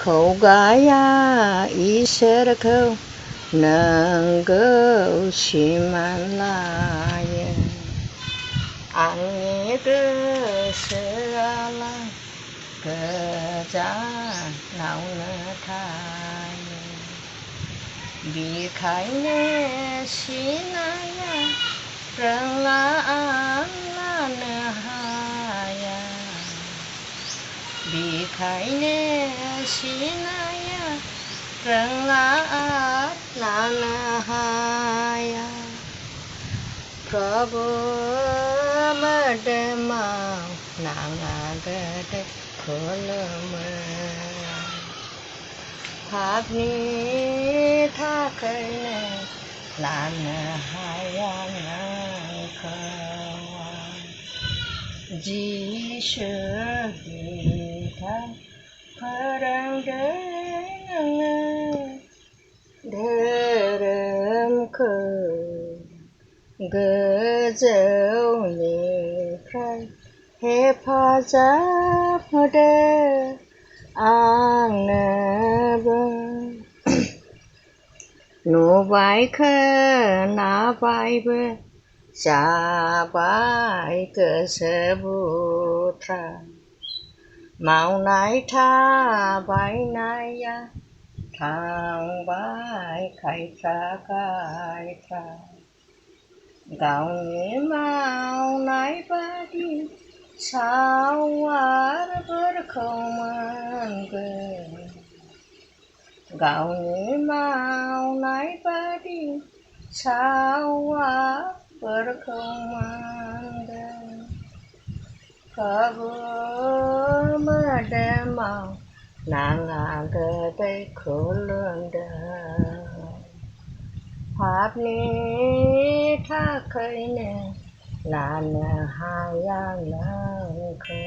खौगाया इसोरखौ नोंगौ सिमान लायो आंनि गोसोआलाय गोजानावनो थायो बिखायनो सिनाया रोंला आं लानो हाया बिखायनो सिनाया रोंला आं लानो हाया प्रभु मोदोमाव नाङा गोदै खुलुमो पापनि थाखायनो लानो हाया नोंखौ जिसु बिथा फोरोंदो नोङो धोरोमखौ गोजौनिफ्राय हेफाजाब होदो आंनोबो नुबाय खोनाबायबो जाबाय गोसो बुथ्रा मावनाय थाबायनाया थांबाय खायथ्रा खायथ्रा गावनि मावनाय बादि सावारफोरखौ मोनगोन गावनि मावनाय बादि सावारफोरखौ मोनगोन प्रभु मोदोमाव नाङा गोदै खुलुमदो पापनि थाखायनो लानो हाया नोंखौ